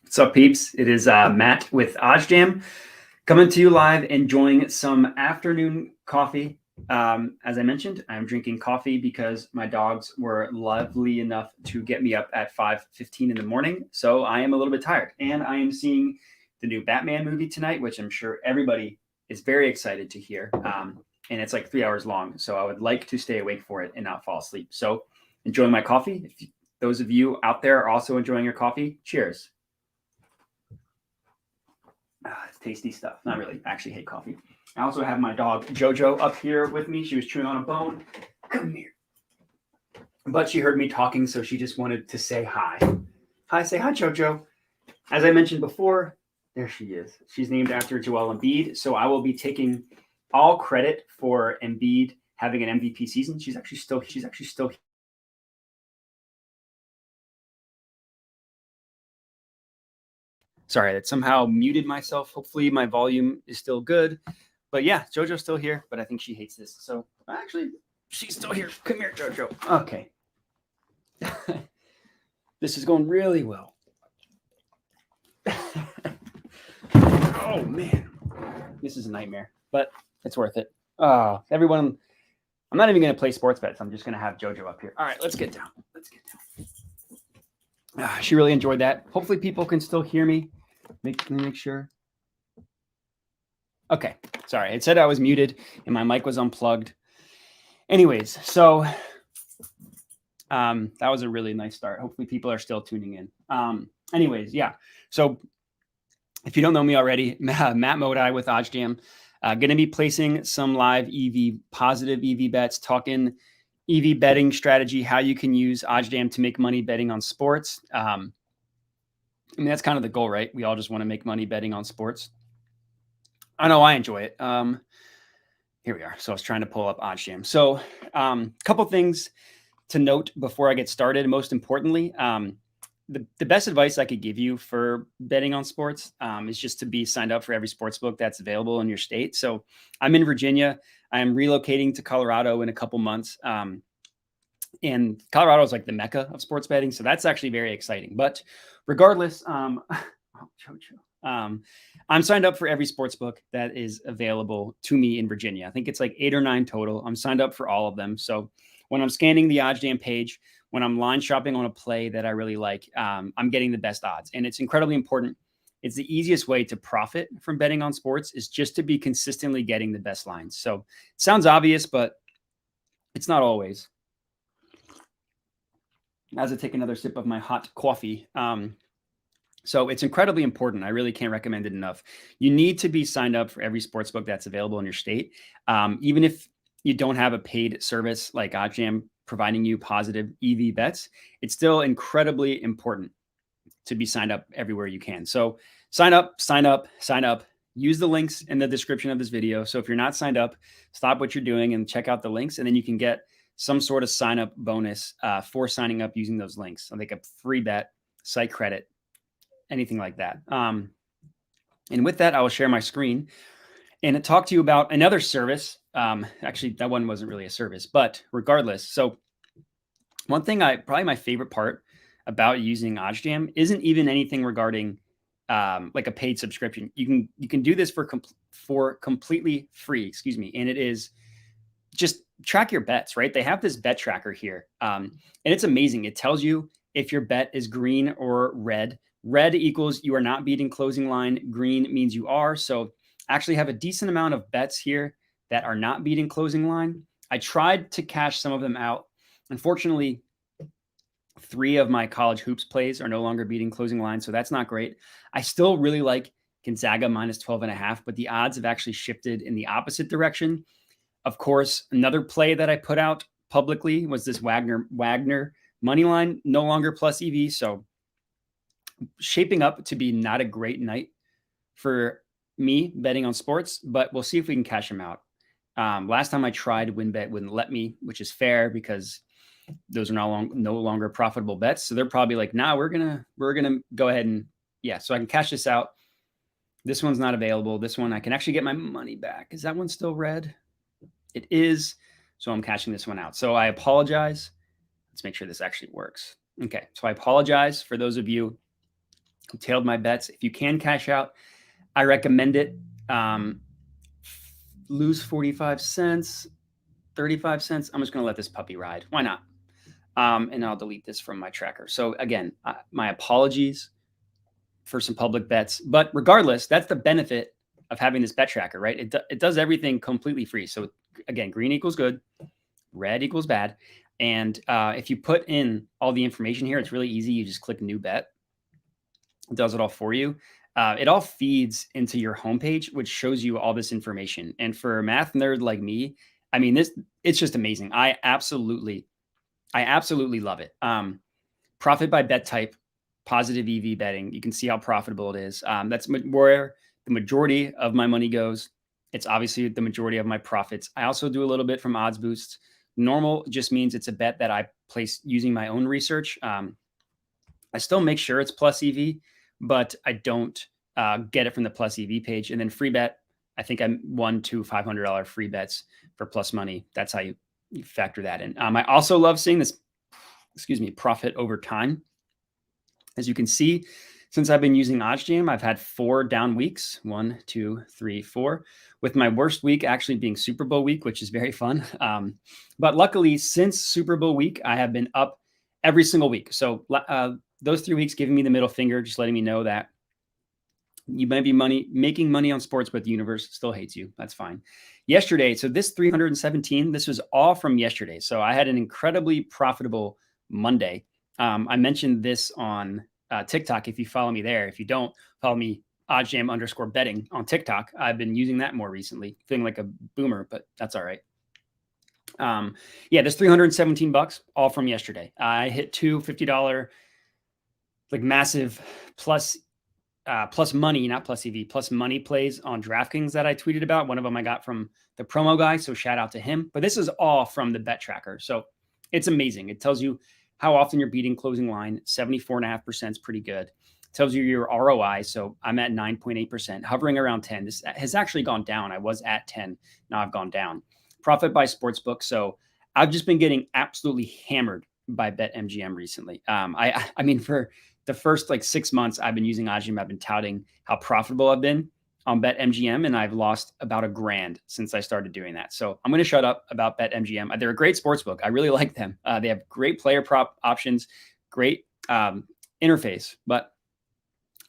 What's up, peeps? It is Matt with OddsJam coming to you live, enjoying some afternoon coffee. As I mentioned, I'm drinking coffee because my dogs were lovely enough to get me up at 5:15 in the morning. So I am a little bit tired, and I am seeing the new Batman movie tonight, which I'm sure everybody is very excited to hear. And it's like 3 hours long. So I would like to stay awake for it and not fall asleep. So enjoying my coffee. If those of you out there are also enjoying your coffee, cheers. It's tasty stuff. Not really. I actually hate coffee. I also have my dog Jojo up here with me. She was chewing on a bone. Come here. But she heard me talking, so she just wanted to say hi. Hi, say hi, Jojo. As I mentioned before, there she is. She's named after Joel Embiid, so I will be taking all credit for Embiid having an MVP season. She's actually still Sorry, that somehow muted myself. Hopefully my volume is still good. But yeah, Jojo's still here, but I think she hates this. So actually, she's still here. Come here, Jojo. Okay. This is going really well. Oh, man. This is a nightmare, but it's worth it. Everyone, I'm not even going to play sports bets. I'm just going to have Jojo up here. All right, let's get down. She really enjoyed that. Hopefully people can still hear me. Let me make sure. Okay, sorry. It said I was muted and my mic was unplugged. Anyways, so that was a really nice start. Hopefully people are still tuning in. Anyways, yeah. So if you don't know me already, Matt Modi with OddsJam. Going to be placing some live positive EV bets, talking EV betting strategy, how you can use OddsJam to make money betting on sports. I mean, that's kind of the goal, right? We all just want to make money betting on sports. I know I enjoy it. Here we are. So I was trying to pull up OddsJam. So a couple things to note before I get started. Most importantly, the best advice I could give you for betting on sports is just to be signed up for every sportsbook that's available in your state. So I'm in Virginia. I'm relocating to Colorado in a couple months. And Colorado is like the mecca of sports betting. So that's actually very exciting. But regardless, I'm signed up for every sportsbook that is available to me in Virginia. I think it's like 8 or 9 total. I'm signed up for all of them. So when I'm scanning the OddsJam page, when I'm line shopping on a play that I really like, I'm getting the best odds. And it's incredibly important. It's the easiest way to profit from betting on sports is just to be consistently getting the best lines. So it sounds obvious, but it's not always. As I take another sip of my hot coffee. So it's incredibly important. I really can't recommend it enough. You need to be signed up for every sportsbook that's available in your state. Even if you don't have a paid service like OddsJam providing you positive EV bets, it's still incredibly important to be signed up everywhere you can. So sign up. Use the links in the description of this video. So if you're not signed up, stop what you're doing and check out the links, and then you can get some sort of sign up bonus for signing up using those links. Like a free bet, site credit, anything like that. And with that, I will share my screen and talk to you about another service. Actually, that one wasn't really a service, but regardless. So one thing probably my favorite part about using OddsJam isn't even anything regarding like a paid subscription. You can do this for completely free, and it is just track your bets, right? They have this bet tracker here. And it's amazing. It tells you if your bet is green or red. Red equals you are not beating closing line. Green means you are. So actually have a decent amount of bets here that are not beating closing line. I tried to cash some of them out. Unfortunately, 3 of my college hoops plays are no longer beating closing line. So that's not great. I still really like Gonzaga -12.5, but the odds have actually shifted in the opposite direction. Of course, another play that I put out publicly was this Wagner money line, no longer plus EV. So shaping up to be not a great night for me betting on sports, but we'll see if we can cash them out. Last time I tried, WinBet wouldn't let me, which is fair because those are no longer profitable bets. So they're probably like, nah, we're gonna go ahead and so I can cash this out. This one's not available. This one I can actually get my money back. Is that one still red? It is. So I'm cashing this one out. So I apologize. Let's make sure this actually works. Okay. So I apologize for those of you tailed my bets. If you can cash out, I recommend it. Lose 45 cents, 35 cents. I'm just going to let this puppy ride. Why not? And I'll delete this from my tracker. So again, my apologies for some public bets, but regardless, that's the benefit of having this bet tracker, right? It does everything completely free. So again, green equals good, red equals bad. And if you put in all the information here, it's really easy. You just click new bet. It does it all for you. It all feeds into your homepage, which shows you all this information. And for a math nerd like me, I mean, it's just amazing. I absolutely love it. Profit by bet type, positive EV betting. You can see how profitable it is. That's where the majority of my money goes. It's obviously the majority of my profits. I also do a little bit from odds boosts. Normal just means it's a bet that I place using my own research. I still make sure it's plus EV, but I don't get it from the plus EV page. And then free bet, I think I'm $1 to $500 free bets for plus money. That's how you factor that in. I also love seeing this, profit over time. As you can see, since I've been using OddsJam, I've had 4 down weeks, 1, 2, 3, 4, with my worst week actually being Super Bowl week, which is very fun. But luckily, since Super Bowl week, I have been up every single week. So those 3 weeks giving me the middle finger, just letting me know that you might be making money on sports, but the universe still hates you. That's fine. Yesterday, so this 317, this was all from yesterday. So I had an incredibly profitable Monday. I mentioned this on TikTok. If you follow me there, if you don't follow me, OddsJam_betting on TikTok. I've been using that more recently, feeling like a boomer, but that's all right. Yeah, this $317, all from yesterday. I hit 2 $50 like massive plus money, not plus EV, plus money plays on DraftKings that I tweeted about. One of them I got from the promo guy, so shout out to him. But this is all from the bet tracker. So it's amazing. It tells you how often you're beating closing line. 74.5% is pretty good. It tells you your ROI. So I'm at 9.8%, hovering around 10. This has actually gone down. I was at 10. Now I've gone down. Profit by sportsbook. So I've just been getting absolutely hammered by BetMGM recently. I mean, for the first like 6 months I've been using OddsJam, I've been touting how profitable I've been on BetMGM, and I've lost about $1,000 since I started doing that. So I'm going to shut up about BetMGM. They're a great sportsbook. I really like them. They have great player prop options, great interface, but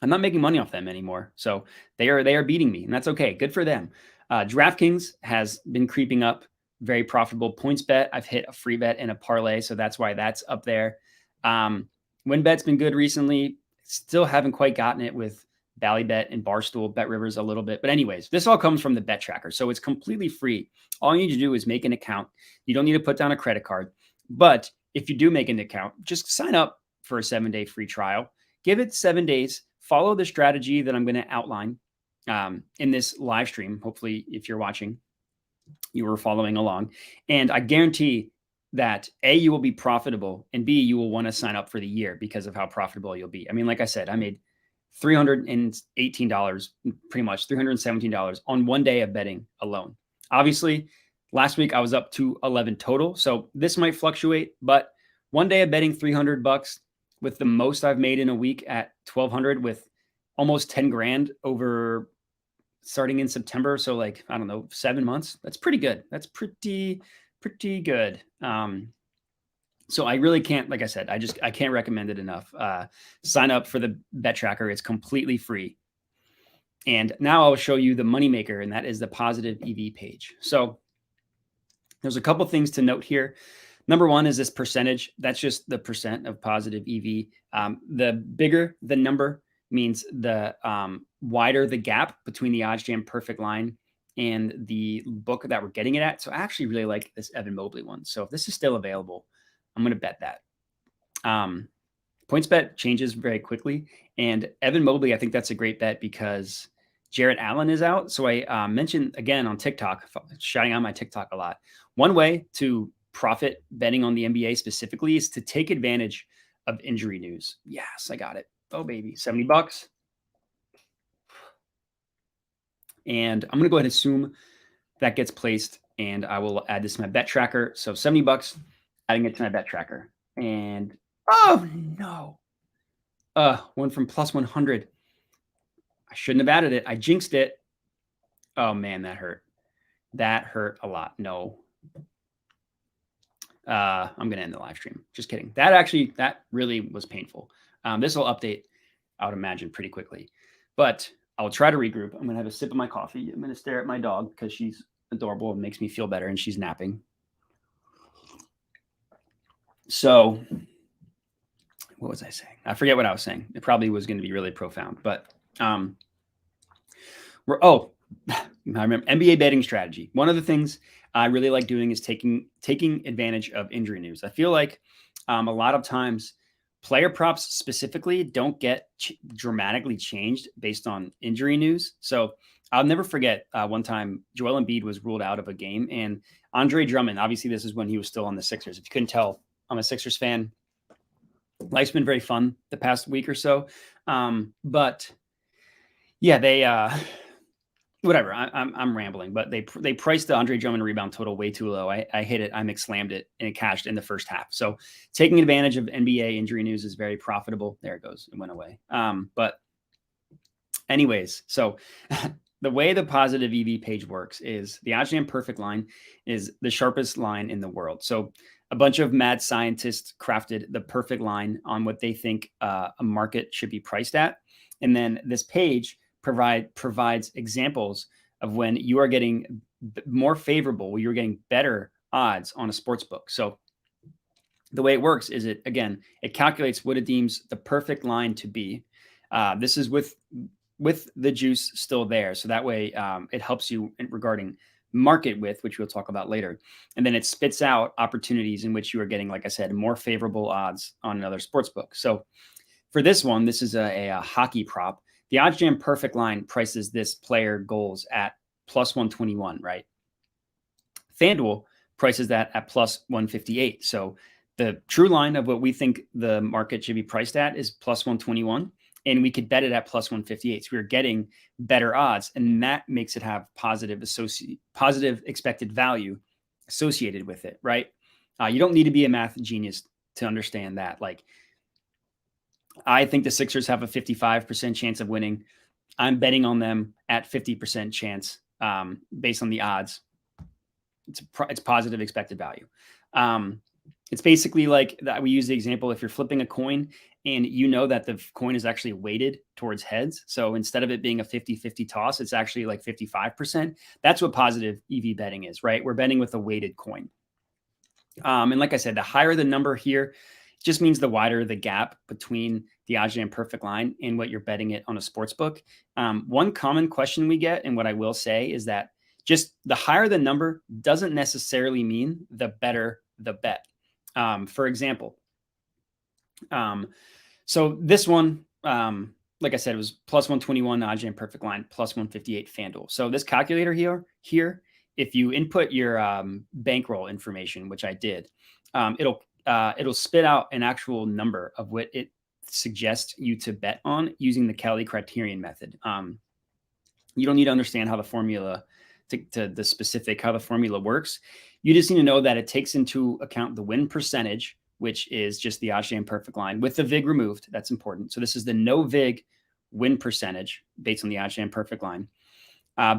I'm not making money off them anymore. So they are beating me, and that's okay. Good for them. DraftKings has been creeping up, very profitable. PointsBet, I've hit a free bet and a parlay, so that's why that's up there. WinBet's been good recently. Still haven't quite gotten it with Ballybet and Barstool, BetRivers a little bit. But anyways, this all comes from the bet tracker. So it's completely free. All you need to do is make an account. You don't need to put down a credit card. But if you do make an account, just sign up for a 7-day free trial. Give it 7 days. Follow the strategy that I'm going to outline in this live stream. Hopefully, if you're watching, you were following along. And I guarantee that A, you will be profitable, and B, you will want to sign up for the year because of how profitable you'll be. I mean, like I said, I made $318, pretty much $317 on 1 day of betting alone. Obviously, last week I was up to 11 total, so this might fluctuate, but 1 day of betting $300 with the most I've made in a week at 1,200 with almost 10 grand over starting in September. So like, I don't know, 7 months. That's pretty good. That's pretty good. So I really can't, like I said, I can't recommend it enough. Sign up for the bet tracker. It's completely free. And now I'll show you the moneymaker, and that is the positive EV page. So there's a couple things to note here. Number one is this percentage. That's just the percent of positive EV. The bigger the number means the wider the gap between the OddsJam perfect line and the book that we're getting it at. So I actually really like this Evan Mobley one. So if this is still available, I'm going to bet that. PointsBet changes very quickly. And Evan Mobley, I think that's a great bet because Jarrett Allen is out. So I mentioned again on TikTok, shouting out my TikTok a lot. One way to profit betting on the NBA specifically is to take advantage of injury news. Yes, I got it. Oh, baby, $70. And I'm going to go ahead and assume that gets placed, and I will add this to my bet tracker. So $70, adding it to my bet tracker. And oh no, One from plus 100. I shouldn't have added it. I jinxed it. Oh man, that hurt. That hurt a lot. No. I'm going to end the live stream. Just kidding. That really was painful. This will update, I would imagine, pretty quickly. But I'll try to regroup. I'm going to have a sip of my coffee. I'm going to stare at my dog because she's adorable and makes me feel better, and she's napping. So what was I saying? I forget what I was saying. It probably was going to be really profound. But I remember NBA betting strategy. One of the things I really like doing is taking advantage of injury news. I feel like a lot of times player props specifically don't get dramatically changed based on injury news. So I'll never forget one time Joel Embiid was ruled out of a game, and Andre Drummond, obviously this is when he was still on the Sixers. If you couldn't tell, I'm a Sixers fan. Life's been very fun the past week or so. But yeah, they whatever. I'm rambling, but they priced the Andre Drummond rebound total way too low. I hit it, I slammed it, and it cashed in the first half. So taking advantage of NBA injury news is very profitable. There it goes. It went away. But anyways, so the way the positive EV page works is the OddsJam perfect line is the sharpest line in the world. So a bunch of mad scientists crafted the perfect line on what they think a market should be priced at. And then this page provides examples of when you are getting more favorable, when you're getting better odds on a sports book. So the way it works is it calculates what it deems the perfect line to be. This is with the juice still there. So that way it helps you regarding market width, which we'll talk about later. And then it spits out opportunities in which you are getting, like I said, more favorable odds on another sports book. So for this one, this is a hockey prop. The OddsJam perfect line prices this player goals at plus 121, right? FanDuel prices that at plus 158. So the true line of what we think the market should be priced at is plus 121. And we could bet it at plus 158. So we're getting better odds. And that makes it have positive expected value associated with it, right? You don't need to be a math genius to understand that. Like, I think the Sixers have a 55% chance of winning. I'm betting on them at 50% chance based on the odds. It's positive expected value. It's basically like that. We use the example, if you're flipping a coin and you know that the coin is actually weighted towards heads. So instead of it being a 50-50 toss, it's actually like 55%. That's what positive EV betting is, right? We're betting with a weighted coin. And like I said, the higher the number here, just means the wider the gap between the OddsJam perfect line and what you're betting it on a sports book. One common question we get, and what I will say, is that just the higher the number doesn't necessarily mean the better the bet. For example, so this one, like I said, it was plus 121 OddsJam perfect line, plus 158 FanDuel. So this calculator here, if you input your bankroll information, which I did, it'll spit out an actual number of what it suggests you to bet on using the Kelly Criterion method. You don't need to understand how the formula to the specific how the formula works. You just need to know that it takes into account the win percentage, which is just the OddsJam perfect line with the VIG removed. That's important. So this is the no VIG win percentage based on the OddsJam perfect line.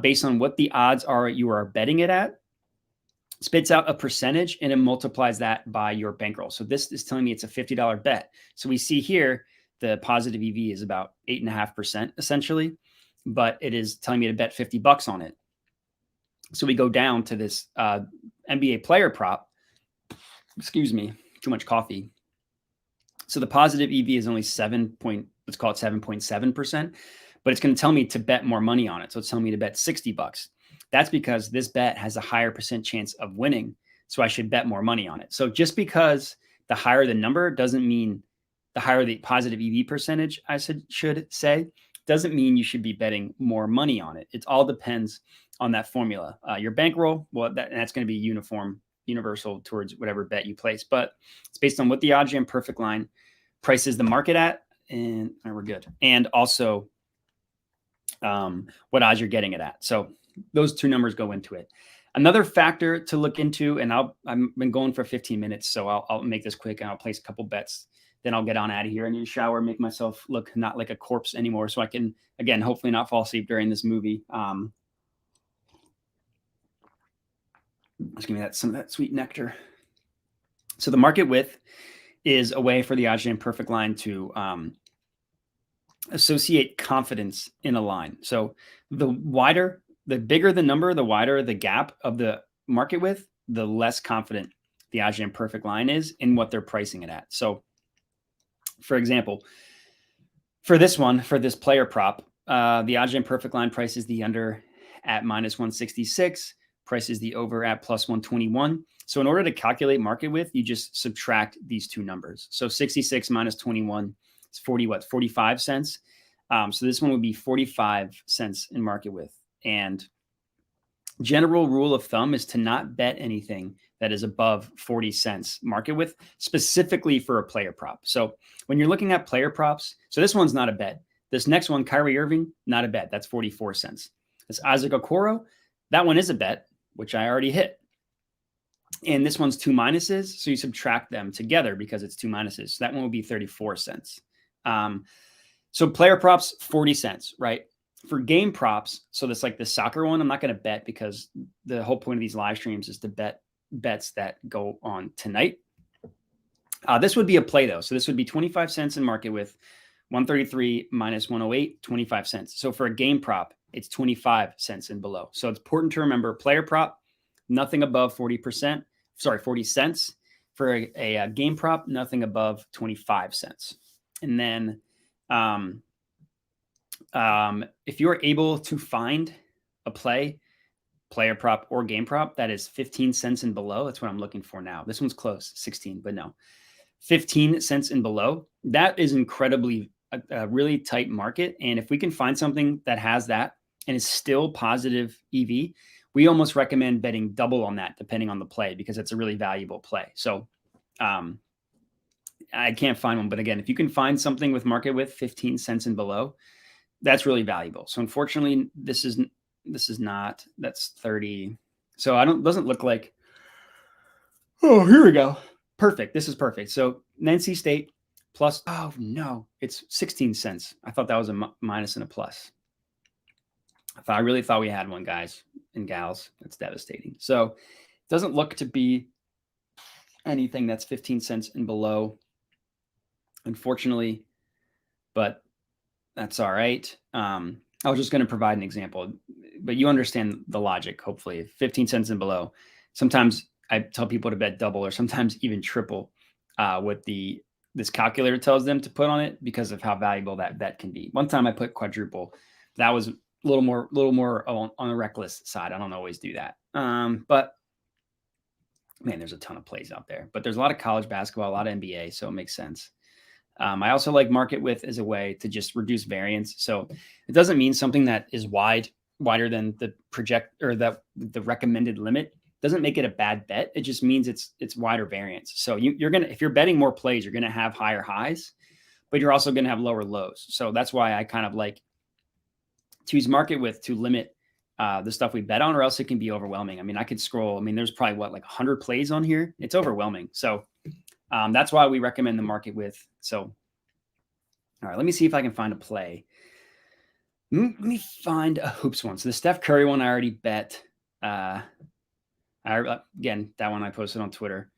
Based on what the odds are you are betting it at, spits out a percentage, and it multiplies that by your bankroll. So this is telling me it's a $50 bet. So we see here the positive EV is about 8.5% essentially, but it is telling me to bet $50 on it. So we go down to this NBA player prop. Excuse me, too much coffee. So the positive EV is only let's call it 7.7%, but it's going to tell me to bet more money on it. So it's telling me to bet $60. That's because this bet has a higher percent chance of winning. So I should bet more money on it. So just because the higher the number doesn't mean the higher the positive EV percentage, I should say, doesn't mean you should be betting more money on it. It all depends on that formula. Your bankroll, well, that's going to be universal towards whatever bet you place, but it's based on what the OddsJam perfect line prices the market at, and we're good. And also what odds you're getting it at. So those two numbers go into it. Another factor to look into, and I've been going for 15 minutes, so I'll make this quick and I'll place a couple bets then I'll get on out of here. I need to shower, make myself look not like a corpse anymore, so I can, again, hopefully not fall asleep during this movie. Just give me some of that sweet nectar. So the market width is a way for the OddsJam perfect line to associate confidence in a line. So the bigger the number, the wider the gap of the market width, the less confident the OddsJam perfect line is in what they're pricing it at. So for example, for this player prop, the OddsJam perfect line prices the under at -166, prices the over at +121. So in order to calculate market width, you just subtract these two numbers. So 66 minus 21 is 45 cents. So this one would be 45 cents in market width. And general rule of thumb is to not bet anything that is above 40 cents market width, specifically for a player prop. So when you're looking at player props, so this one's not a bet. This next one, Kyrie Irving, not a bet. That's 44 cents. This Isaac Okoro, that one is a bet, which I already hit. And this one's 2 minuses, so you subtract them together because it's 2 minuses. So that one would be 34 cents. So player props, 40 cents, right? For game props, so that's like the soccer one, I'm not going to bet because the whole point of these live streams is to bet bets that go on tonight. This would be a play though. So this would be 25 cents in market width, 133 minus 108, 25 cents. So for a game prop, it's 25 cents and below. So it's important to remember player prop, nothing above 40 cents. For a game prop, nothing above 25 cents. And then if you're able to find a player prop or game prop that is 15 cents and below, that's what I'm looking for now. This one's close, 16, but no. 15 cents and below, that is incredibly a really tight market. And if we can find something that has that and is still positive EV, we almost recommend betting double on that depending on the play because it's a really valuable play. So I can't find one, but again, if you can find something with market width 15 cents and below, that's really valuable. So unfortunately, this is not, that's 30. So doesn't look like, oh, here we go. Perfect. This is perfect. So NC State plus, oh no, it's 16 cents. I thought that was a minus and a plus. I really thought we had one, guys and gals. That's devastating. So it doesn't look to be anything that's 15 cents and below, unfortunately, but that's all right. I was just going to provide an example, but you understand the logic, hopefully. 15 cents and below. Sometimes I tell people to bet double or sometimes even triple what this calculator tells them to put on it because of how valuable that bet can be. One time I put quadruple. That was a little more on the reckless side. I don't always do that. But man, there's a ton of plays out there. But there's a lot of college basketball, a lot of NBA, so it makes sense. I also like market width as a way to just reduce variance. So it doesn't mean something that is wider than the the recommended limit doesn't make it a bad bet. It just means it's wider variance. So if you're betting more plays, you're going to have higher highs, but you're also going to have lower lows. So that's why I kind of like to use market width to limit the stuff we bet on, or else it can be overwhelming. I mean, I could scroll. I mean, there's probably like 100 plays on here. It's overwhelming. So that's why we recommend the market width. So, all right, let me see if I can find a play. Let me find a hoops one. So the Steph Curry one I already bet. Again, that one I posted on Twitter.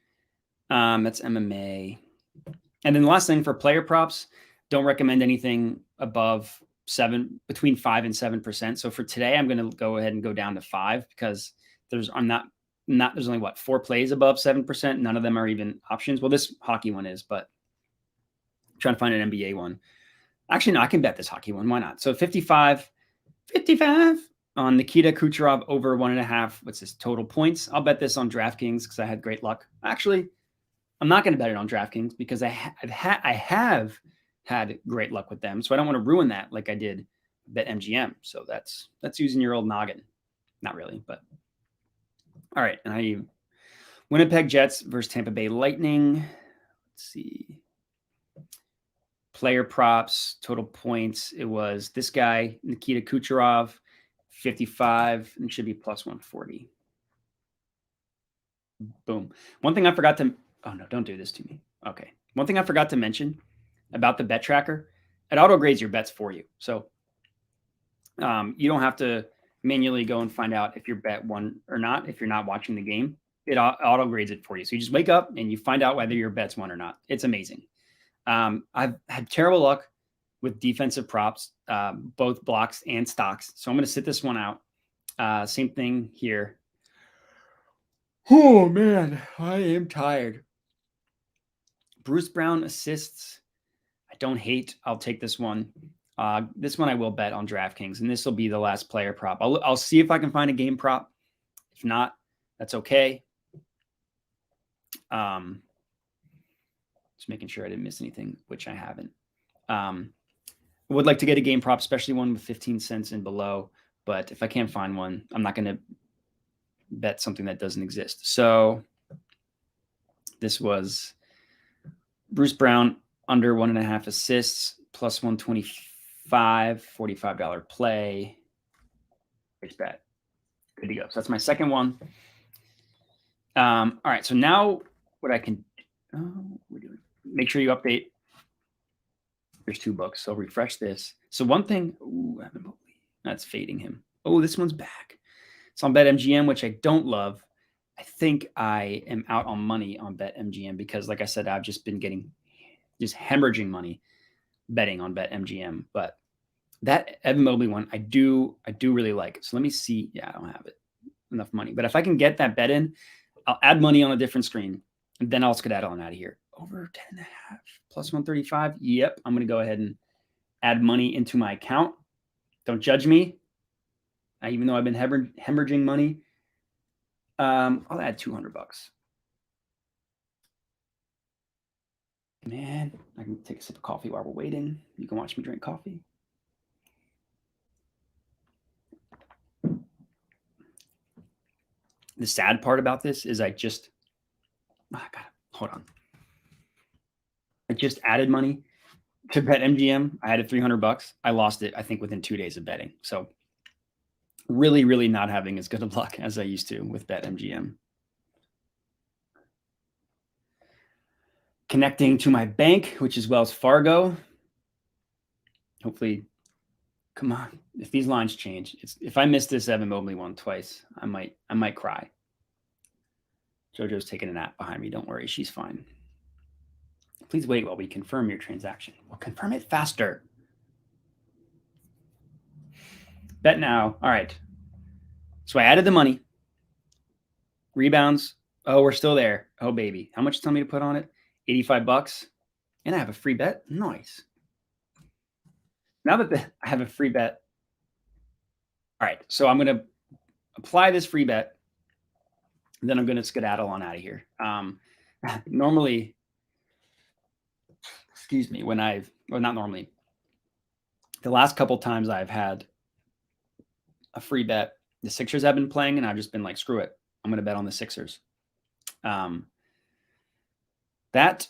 That's MMA. And then the last thing for player props, don't recommend anything above between 5 and 7%. So for today, I'm going to go ahead and go down to 5 because there's only 4 plays above 7%. None of them are even options. Well, this hockey one is, but I'm trying to find an NBA one. Actually, no, I can bet this hockey one. Why not? So 55 on Nikita Kucherov over 1.5. What's this total points? I'll bet this on DraftKings because I had great luck. Actually, I'm not going to bet it on DraftKings because I have had great luck with them. So I don't want to ruin that like I did bet MGM. So that's using your old noggin. Not really, but all right. And Winnipeg Jets versus Tampa Bay Lightning. Let's see. Player props, total points. It was this guy, Nikita Kucherov, 55, and should be plus 140. Boom. One thing I forgot to, oh no, don't do this to me. Okay. One thing I forgot to mention about the bet tracker, it auto grades your bets for you. So you don't have to manually go and find out if your bet won or not if you're not watching the game. It auto grades it for you. So you just wake up and you find out whether your bet's won or not. It's amazing. I've had terrible luck with defensive props, both blocks and stocks. So I'm going to sit this one out. Same thing here. Oh, man, I am tired. Bruce Brown assists. I don't hate. I'll take this one. This one I will bet on DraftKings, and this will be the last player prop. I'll see if I can find a game prop. If not, that's okay. Just making sure I didn't miss anything, which I haven't. I would like to get a game prop, especially one with 15 cents and below. But if I can't find one, I'm not going to bet something that doesn't exist. So this was Bruce Brown under 1.5 assists, plus 125, $45 play. Great bet. Good to go. So that's my second one. All right. So now what I can make sure you update. There's 2 books. So refresh this. So one thing, that's fading him. Oh, this one's back. It's on BetMGM, which I don't love. I think I am out on money on BetMGM because, like I said, I've just been getting just hemorrhaging money betting on BetMGM. But that Evan Mobley one, I do really like. So let me see. Yeah, I don't have it enough money. But if I can get that bet in, I'll add money on a different screen, and then I'll skedaddle on out of here. Over 10.5 plus 135. Yep, I'm going to go ahead and add money into my account. Don't judge me. Even though I've been hemorrhaging money, I'll add $200. Man, I can take a sip of coffee while we're waiting. You can watch me drink coffee. The sad part about this is hold on. I just added money to BetMGM. I added $300. I lost it, I think, within 2 days of betting. So really, really not having as good of luck as I used to with BetMGM. Connecting to my bank, which is Wells Fargo. Hopefully, come on. If these lines change, if I miss this Evan Mobley one twice, I might cry. JoJo's taking a nap behind me. Don't worry, she's fine. Please wait while we confirm your transaction. We'll confirm it faster. Bet now. All right. So I added the money. Rebounds. Oh, we're still there. Oh, baby. How much you tell me to put on it? $85. And I have a free bet. Nice. Now that I have a free bet. All right. So I'm going to apply this free bet. And then I'm going to skedaddle on out of here. Normally, excuse me, not normally. The last couple times I've had a free bet, the Sixers have been playing, and I've just been like, screw it. I'm going to bet on the Sixers. That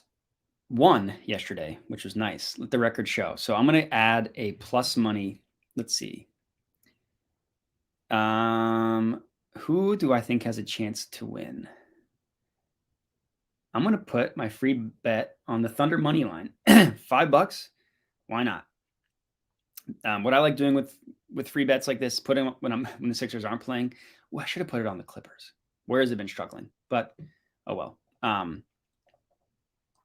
won yesterday, which was nice. Let the record show. So I'm going to add a plus money. Let's see. Who do I think has a chance to win? I'm going to put my free bet on the Thunder money line. $5. Why not? What I like doing with free bets like this, putting when the Sixers aren't playing, I should have put it on the Clippers. Where has it been struggling? But oh well.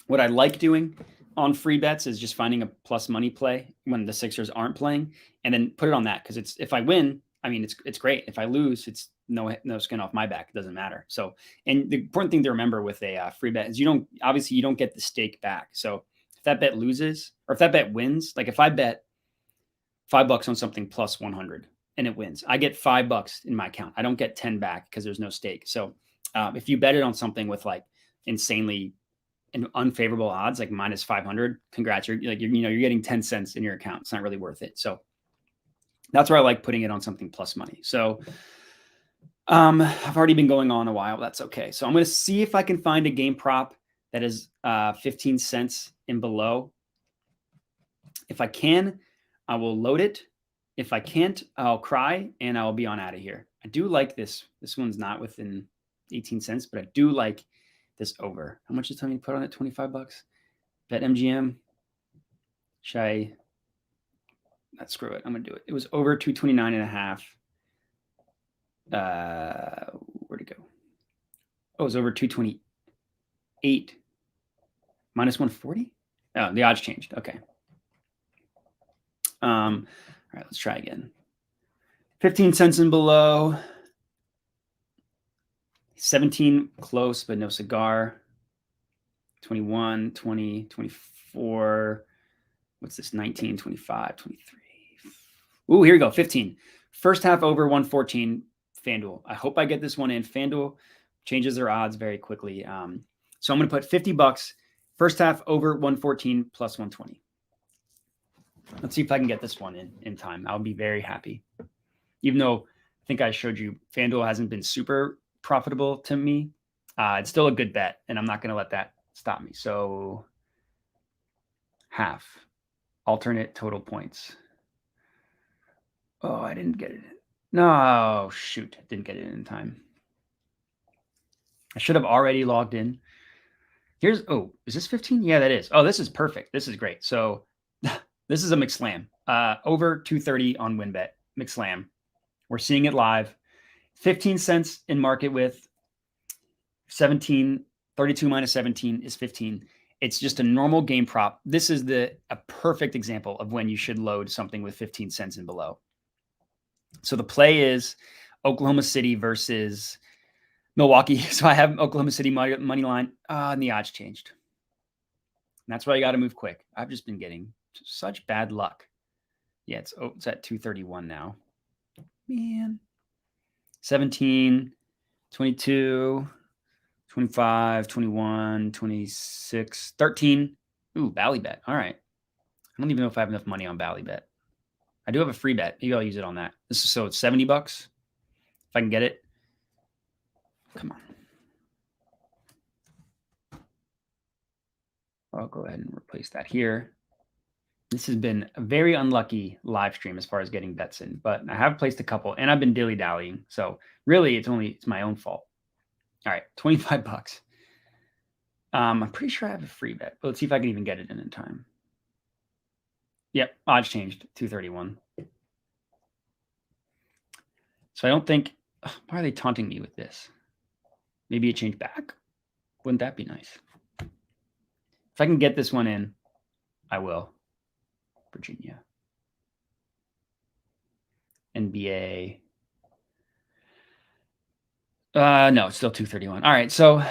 What I like doing on free bets is just finding a plus money play when the Sixers aren't playing, and then put it on that, because if I win, I mean it's great. If I lose, it's no skin off my back. It doesn't matter. So, and the important thing to remember with a free bet is you don't get the stake back. So if that bet loses, or if that bet wins, like if I bet $5 on something plus 100 and it wins, I get $5 in my account. I don't get 10 back because there's no stake. So if you bet it on something with like insanely unfavorable odds, like minus 500, congrats. You're getting 10 cents in your account. It's not really worth it. So that's where I like putting it on something plus money. So I've already been going on a while. That's okay. So I'm going to see if I can find a game prop that is 15 cents and below. If I can, I will load it. If I can't, I'll cry and I'll be on out of here. I do like this. This one's not within 18 cents, but I do like this over. How much is telling me to put on it? $25. Bet MGM. Should I? Screw it. I'm going to do it. It was over 229.5. Where'd it go? Oh, it was over 228. Minus 140? Oh, the odds changed. Okay. All right, let's try again. 15 cents and below. 17 close, but no cigar. 21, 20, 24. What's this? 19, 25, 23. Ooh, here we go. 15. First half over 114. FanDuel. I hope I get this one in. FanDuel changes their odds very quickly. So I'm going to put $50. First half over 114 plus 120. Let's see if I can get this one in time. I'll be very happy. Even though I think I showed you FanDuel hasn't been super profitable to me. It's still a good bet, and I'm not going to let that stop me. So half. Alternate total points. Oh, I didn't get it. No, shoot. Didn't get it in time. I should have already logged in. Here's, oh, is this 15? Yeah, that is. Oh, this is perfect. This is great. So this is a McSlam. Over 230 on WinBet. McSlam. We're seeing it live. 15 cents in market with 17. 32 minus 17 is 15. It's just a normal game prop. This is a perfect example of when you should load something with 15 cents and below. So the play is Oklahoma City versus Milwaukee. So I have Oklahoma City money line, and the odds changed. And that's why you got to move quick. I've just been getting such bad luck. Yeah, it's at 231 now. Man. 17, 22, 25, 21, 26, 13. Ooh, Bally Bet. All right. I don't even know if I have enough money on Bally Bet. I do have a free bet. Maybe I'll use it on that. So it's $70 if I can get it. Come on. I'll go ahead and replace that here. This has been a very unlucky live stream as far as getting bets in, but I have placed a couple and I've been dilly-dallying. So really it's my own fault. All right, $25. I'm pretty sure I have a free bet, but let's see if I can even get it in time. Yep, odds changed, 231. So I don't think, why are they taunting me with this? Maybe it changed back. Wouldn't that be nice? If I can get this one in, I will. Virginia. NBA. No, it's still 231. All right, so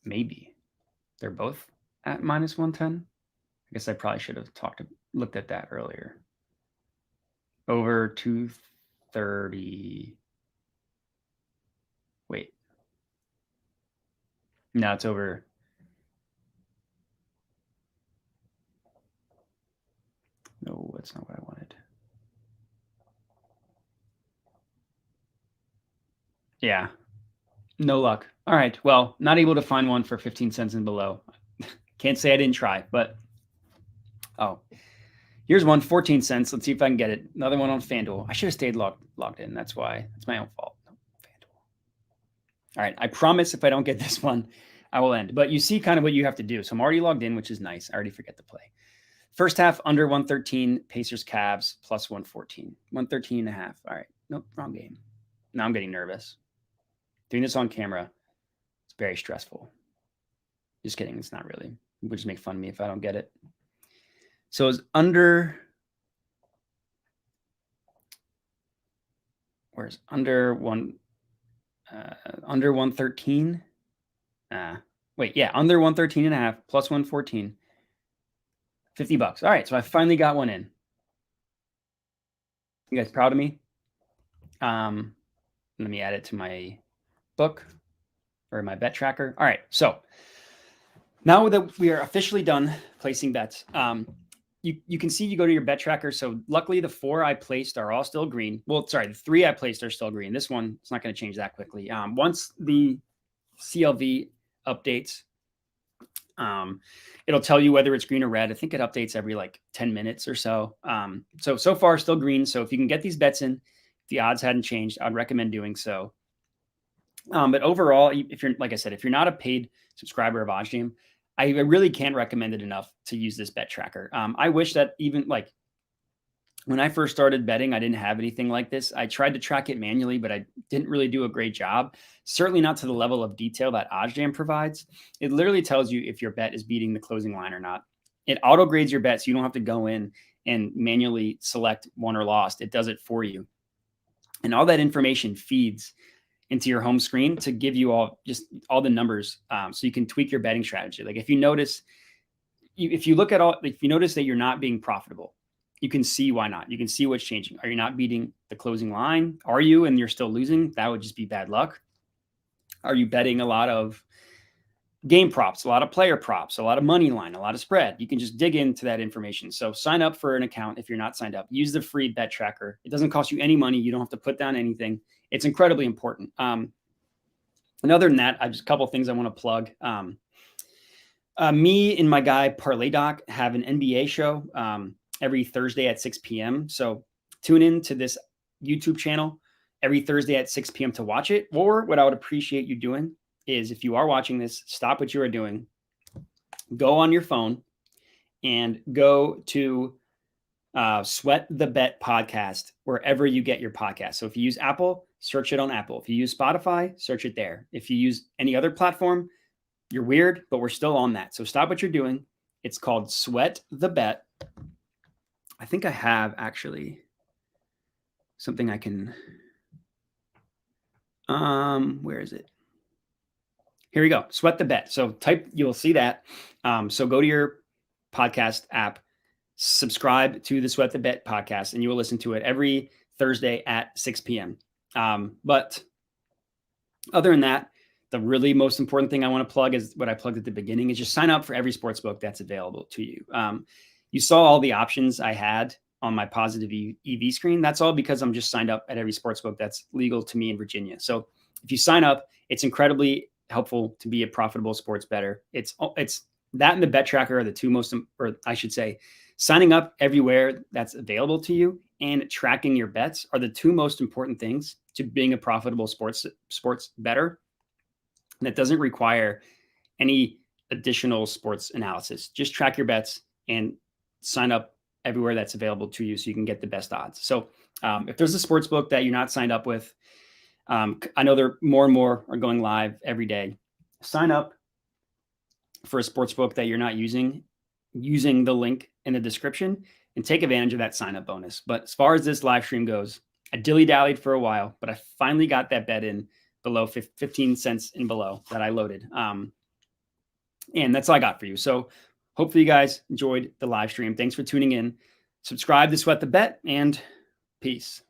maybe they're both at minus 110. I guess I probably should have looked at that earlier. Over 230. Wait. No, it's over. No, that's not what I wanted. Yeah. No luck. All right. Well, not able to find one for 15 cents and below. Can't say I didn't try, but oh, here's one, 14 cents. Let's see if I can get it. Another one on FanDuel. I should have stayed logged in. That's why. It's my own fault. FanDuel. All right. I promise if I don't get this one, I will end. But you see kind of what you have to do. So I'm already logged in, which is nice. I already forget the play. First half under 113, Pacers Cavs plus 114. 113.5. All right. Nope, wrong game. Now I'm getting nervous. Doing this on camera, it's very stressful. Just kidding. It's not really. You would just make fun of me if I don't get it. So it's under. Where's under 113? Wait, yeah, under 113.5 plus 114. $50. All right, so I finally got one in. You guys proud of me? Let me add it to my book or my bet tracker. All right, so now that we are officially done placing bets, you can see you go to your bet tracker. So luckily the 4 I placed are all still green. Well, sorry, the 3 I placed are still green. This one, it's not going to change that quickly. Once the CLV updates, it'll tell you whether it's green or red. I think it updates every like 10 minutes or so. So far still green. So if you can get these bets in, if the odds hadn't changed, I'd recommend doing so. But overall, if you're, like I said, if you're not a paid subscriber of OddsJam, I really can't recommend it enough to use this bet tracker. I wish that even like when I first started betting, I didn't have anything like this. I tried to track it manually, but I didn't really do a great job. Certainly not to the level of detail that OddsJam provides. It literally tells you if your bet is beating the closing line or not. It auto grades your bets. You don't have to go in and manually select won or lost. It does it for you. And all that information feeds into your home screen to give you all the numbers, so you can tweak your betting strategy. Like if you notice, if you notice that you're not being profitable, you can see why not. You can see what's changing. Are you not beating the closing line? Are you, and you're still losing? That would just be bad luck. Are you betting a lot of game props, a lot of player props, a lot of money line, a lot of spread? You can just dig into that information. So sign up for an account if you're not signed up. Use the free bet tracker. It doesn't cost you any money. You don't have to put down anything. It's incredibly important. And other than that, I just a couple of things I want to plug. Me and my guy Parlay Doc have an NBA show every Thursday at 6 p.m. So tune in to this YouTube channel every Thursday at 6 p.m. to watch it. Or what I would appreciate you doing is, if you are watching this, stop what you are doing, go on your phone and go to Sweat the Bet podcast, wherever you get your podcast. So if you use Apple, search it on Apple. If you use Spotify, search it there. If you use any other platform, you're weird, but we're still on that. So stop what you're doing. It's called Sweat the Bet. I think I have actually something I can, where is it? Here we go. Sweat the Bet. So you'll see that. So go to your podcast app, subscribe to the Sweat the Bet podcast, and you will listen to it every Thursday at 6 p.m. But other than that, the really most important thing I want to plug is what I plugged at the beginning, is just sign up for every sportsbook that's available to you. You saw all the options I had on my positive EV screen. That's all because I'm just signed up at every sportsbook that's legal to me in Virginia. So if you sign up, it's incredibly helpful to be a profitable sports bettor. It's that and the bet tracker are the two most, or I should say, signing up everywhere that's available to you and tracking your bets are the two most important things to being a profitable sports bettor. And that doesn't require any additional sports analysis. Just track your bets and sign up everywhere that's available to you so you can get the best odds. So if there's a sports book that you're not signed up with, I know there more and more are going live every day. Sign up for a sports book that you're not using the link in the description, and take advantage of that sign up bonus. But as far as this live stream goes, I dilly-dallied for a while, but I finally got that bet in below 15 cents and below that I loaded. And that's all I got for you. So hopefully you guys enjoyed the live stream. Thanks for tuning in. Subscribe to Sweat the Bet, and peace.